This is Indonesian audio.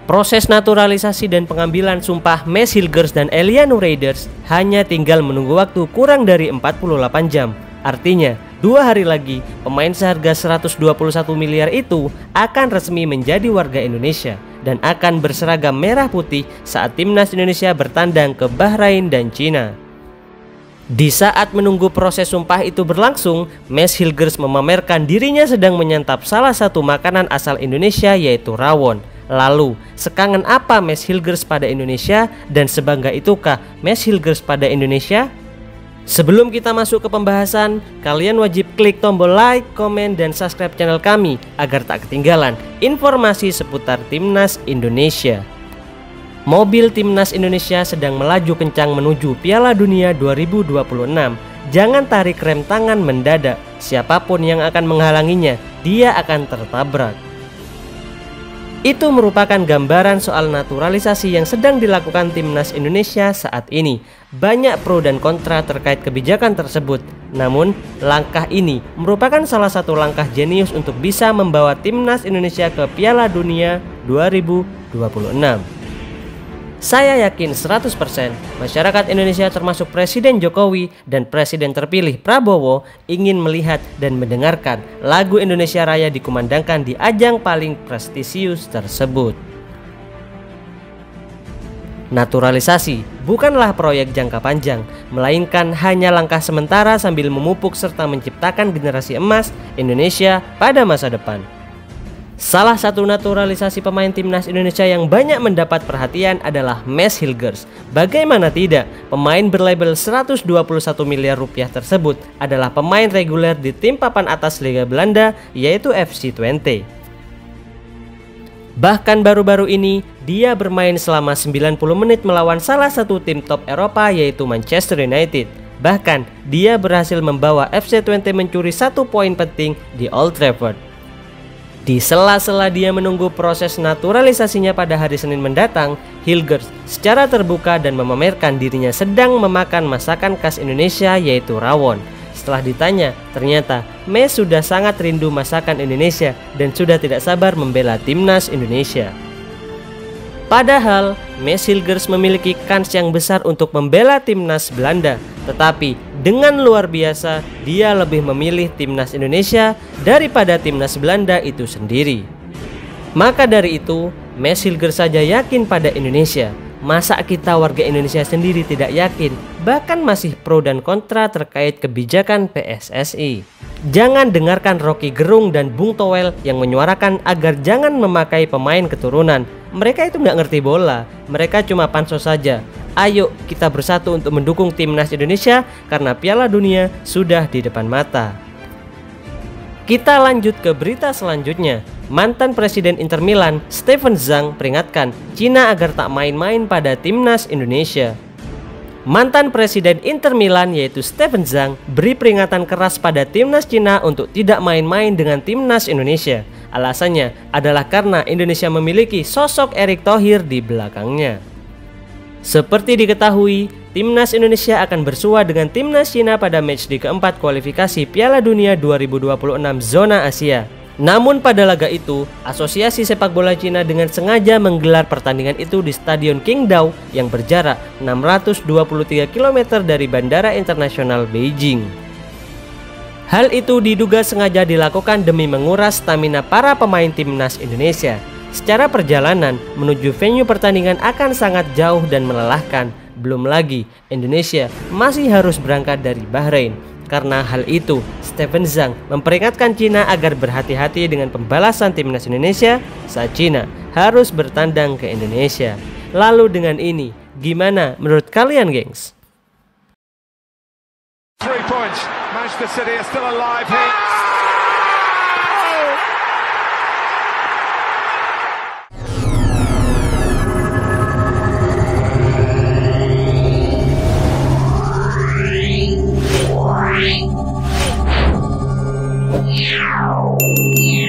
Proses naturalisasi dan pengambilan sumpah Mads Hilgers dan Elianu Reinders hanya tinggal menunggu waktu kurang dari 48 jam. Artinya, 2 hari lagi pemain seharga 121 miliar itu akan resmi menjadi warga Indonesia dan akan berseragam merah putih saat timnas Indonesia bertandang ke Bahrain dan Cina. Di saat menunggu proses sumpah itu berlangsung, Mads Hilgers memamerkan dirinya sedang menyantap salah satu makanan asal Indonesia, yaitu rawon. Lalu, sekangen apa Mads Hilgers pada Indonesia dan sebangga itukah Mads Hilgers pada Indonesia? Sebelum kita masuk ke pembahasan, kalian wajib klik tombol like, komen, dan subscribe channel kami agar tak ketinggalan informasi seputar Timnas Indonesia. Mobil Timnas Indonesia sedang melaju kencang menuju Piala Dunia 2026. Jangan tarik rem tangan mendadak. Siapapun yang akan menghalanginya, dia akan tertabrak. Itu merupakan gambaran soal naturalisasi yang sedang dilakukan Timnas Indonesia saat ini. Banyak pro dan kontra terkait kebijakan tersebut. Namun, langkah ini merupakan salah satu langkah jenius untuk bisa membawa Timnas Indonesia ke Piala Dunia 2026. Saya yakin 100% masyarakat Indonesia termasuk Presiden Jokowi dan Presiden terpilih Prabowo ingin melihat dan mendengarkan lagu Indonesia Raya dikumandangkan di ajang paling prestisius tersebut. Naturalisasi bukanlah proyek jangka panjang, melainkan hanya langkah sementara sambil memupuk serta menciptakan generasi emas Indonesia pada masa depan. Salah satu naturalisasi pemain Timnas Indonesia yang banyak mendapat perhatian adalah Mads Hilgers. Bagaimana tidak, pemain berlabel 121 miliar rupiah tersebut adalah pemain reguler di tim papan atas Liga Belanda, yaitu FC Twente. Bahkan baru-baru ini, dia bermain selama 90 menit melawan salah satu tim top Eropa, yaitu Manchester United. Bahkan, dia berhasil membawa FC Twente mencuri 1 poin penting di Old Trafford. Di sela-sela dia menunggu proses naturalisasinya pada hari Senin mendatang, Hilgers secara terbuka dan memamerkan dirinya sedang memakan masakan khas Indonesia, yaitu rawon. Setelah ditanya, ternyata Mads sudah sangat rindu masakan Indonesia dan sudah tidak sabar membela Timnas Indonesia. Padahal, Mads Hilgers memiliki kans yang besar untuk membela Timnas Belanda. Tetapi dengan luar biasa, dia lebih memilih Timnas Indonesia daripada Timnas Belanda itu sendiri. Maka dari itu, Mads Hilgers saja yakin pada Indonesia. Masa kita warga Indonesia sendiri tidak yakin? Bahkan masih pro dan kontra terkait kebijakan PSSI. Jangan dengarkan Rocky Gerung dan Bung Toel yang menyuarakan agar jangan memakai pemain keturunan. Mereka itu nggak ngerti bola, mereka cuma pansos saja. Ayo kita bersatu untuk mendukung Timnas Indonesia karena Piala Dunia sudah di depan mata. Kita lanjut ke berita selanjutnya. Mantan Presiden Inter Milan, Steven Zhang, peringatkan Cina agar tak main-main pada Timnas Indonesia. Mantan Presiden Inter Milan yaitu Steven Zhang beri peringatan keras pada Timnas Cina untuk tidak main-main dengan Timnas Indonesia. Alasannya adalah karena Indonesia memiliki sosok Erick Thohir di belakangnya. Seperti diketahui, Timnas Indonesia akan bersua dengan Timnas Cina pada matchday keempat kualifikasi Piala Dunia 2026 zona Asia. Namun pada laga itu, Asosiasi Sepak Bola Cina dengan sengaja menggelar pertandingan itu di Stadion Qingdao yang berjarak 623 km dari Bandara Internasional Beijing. Hal itu diduga sengaja dilakukan demi menguras stamina para pemain Timnas Indonesia. Secara perjalanan menuju venue pertandingan akan sangat jauh dan melelahkan. Belum lagi Indonesia masih harus berangkat dari Bahrain. Karena hal itu, Steven Zhang memperingatkan Cina agar berhati-hati dengan pembalasan Timnas Indonesia saat Cina harus bertandang ke Indonesia. Lalu dengan ini, gimana menurut kalian, gengs? 3 points. Manchester City are still alive here. Yeah.